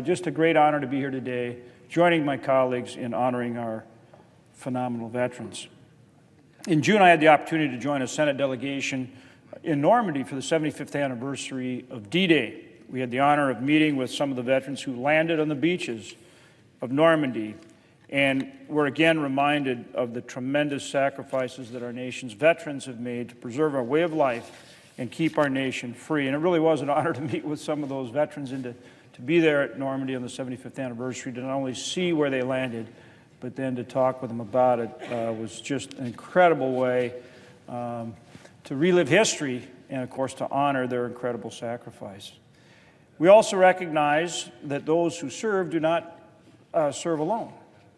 Just a great honor to be here today, joining my colleagues in honoring our phenomenal veterans. In June, I had the opportunity to join a Senate delegation in Normandy for the 75th anniversary of D-Day. We had the honor of meeting with some of the veterans who landed on the beaches of Normandy, and we're again reminded of the tremendous sacrifices that our nation's veterans have made to preserve our way of life and keep our nation free. And it really was an honor to meet with some of those veterans and to be there at Normandy on the 75th anniversary, to not only see where they landed, but then to talk with them about it was just an incredible way to relive history and, of course, to honor their incredible sacrifice. We also recognize that those who serve do not serve alone.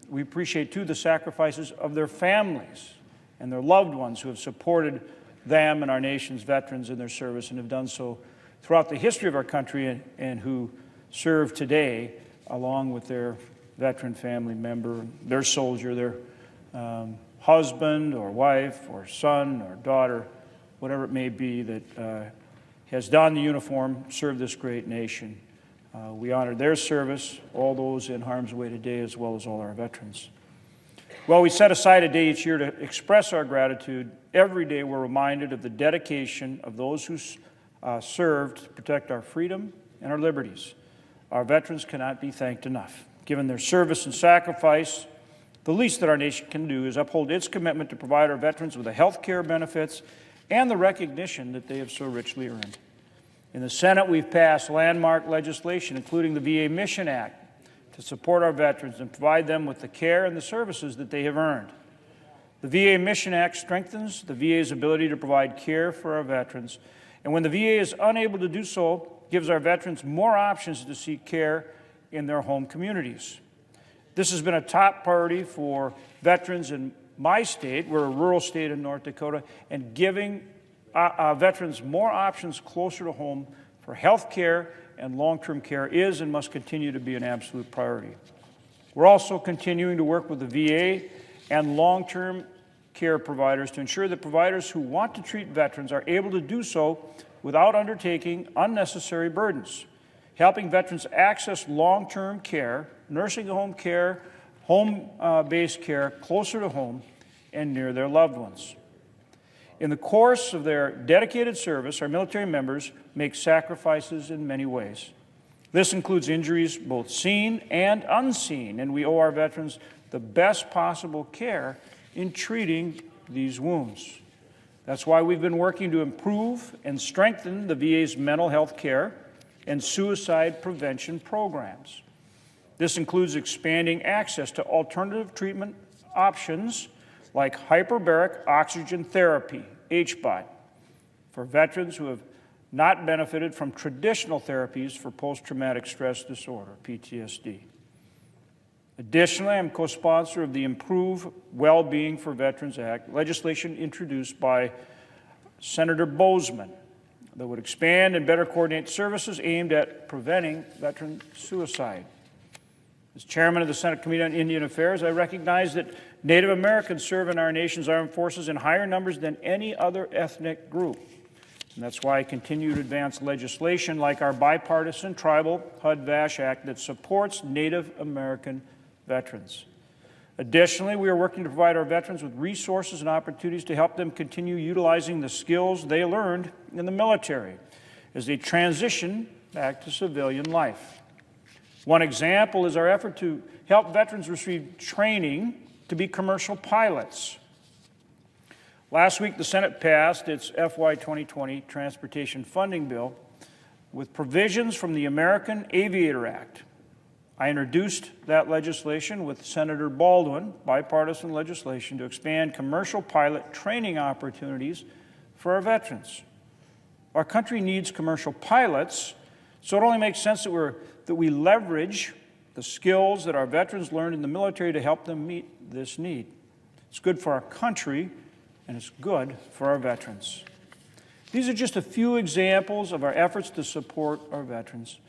We appreciate, too, the sacrifices of their families and their loved ones who have supported them and our nation's veterans in their service and have done so throughout the history of our country and who serve today along with their veteran family member, their soldier, their husband or wife or son or daughter, whatever it may be that has donned the uniform, served this great nation. We honor their service, all those in harm's way today, as well as all our veterans. Well, we set aside a day each year to express our gratitude. Every day we're reminded of the dedication of those who served to protect our freedom and our liberties. Our veterans cannot be thanked enough. Given their service and sacrifice, the least that our nation can do is uphold its commitment to provide our veterans with the health care benefits and the recognition that they have so richly earned. In the Senate, we've passed landmark legislation, including the VA Mission Act, to support our veterans and provide them with the care and the services that they have earned. The VA Mission Act strengthens the VA's ability to provide care for our veterans, and when the VA is unable to do so, gives our veterans more options to seek care in their home communities. This has been a top priority for veterans in my state. We're a rural state in North Dakota, and giving veterans more options closer to home for health care and long-term care is and must continue to be an absolute priority. We're also continuing to work with the VA and long-term care providers to ensure that providers who want to treat veterans are able to do so without undertaking unnecessary burdens, helping veterans access long-term care, nursing home care, home-based care closer to home and near their loved ones. In the course of their dedicated service, our military members make sacrifices in many ways. This includes injuries both seen and unseen, and we owe our veterans the best possible care in treating these wounds. That's why we've been working to improve and strengthen the VA's mental health care and suicide prevention programs. This includes expanding access to alternative treatment options like hyperbaric oxygen therapy, HBOT, for veterans who have not benefited from traditional therapies for post-traumatic stress disorder, PTSD. Additionally, I'm co-sponsor of the Improve Well-Being for Veterans Act, legislation introduced by Senator Bozeman that would expand and better coordinate services aimed at preventing veteran suicide. As chairman of the Senate Committee on Indian Affairs, I recognize that Native Americans serve in our nation's armed forces in higher numbers than any other ethnic group. And that's why I continue to advance legislation like our bipartisan Tribal HUD-VASH Act that supports Native American veterans. Additionally, we are working to provide our veterans with resources and opportunities to help them continue utilizing the skills they learned in the military as they transition back to civilian life. One example is our effort to help veterans receive training to be commercial pilots. Last week, the Senate passed its FY 2020 transportation funding bill with provisions from the American Aviator Act. I introduced that legislation with Senator Baldwin, bipartisan legislation, to expand commercial pilot training opportunities for our veterans. Our country needs commercial pilots, so it only makes sense that we leverage the skills that our veterans learned in the military to help them meet this need. It's good for our country, and it's good for our veterans. These are just a few examples of our efforts to support our veterans.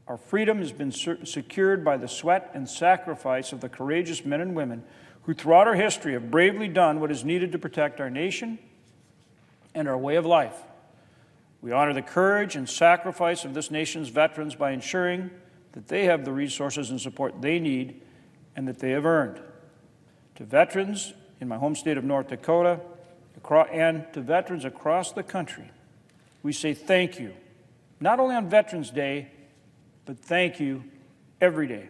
Our freedom has been secured by the sweat and sacrifice of the courageous men and women who throughout our history have bravely done what is needed to protect our nation and our way of life. We honor the courage and sacrifice of this nation's veterans by ensuring that they have the resources and support they need and that they have earned. To veterans in my home state of North Dakota and to veterans across the country, we say thank you, not only on Veterans Day, but thank you every day.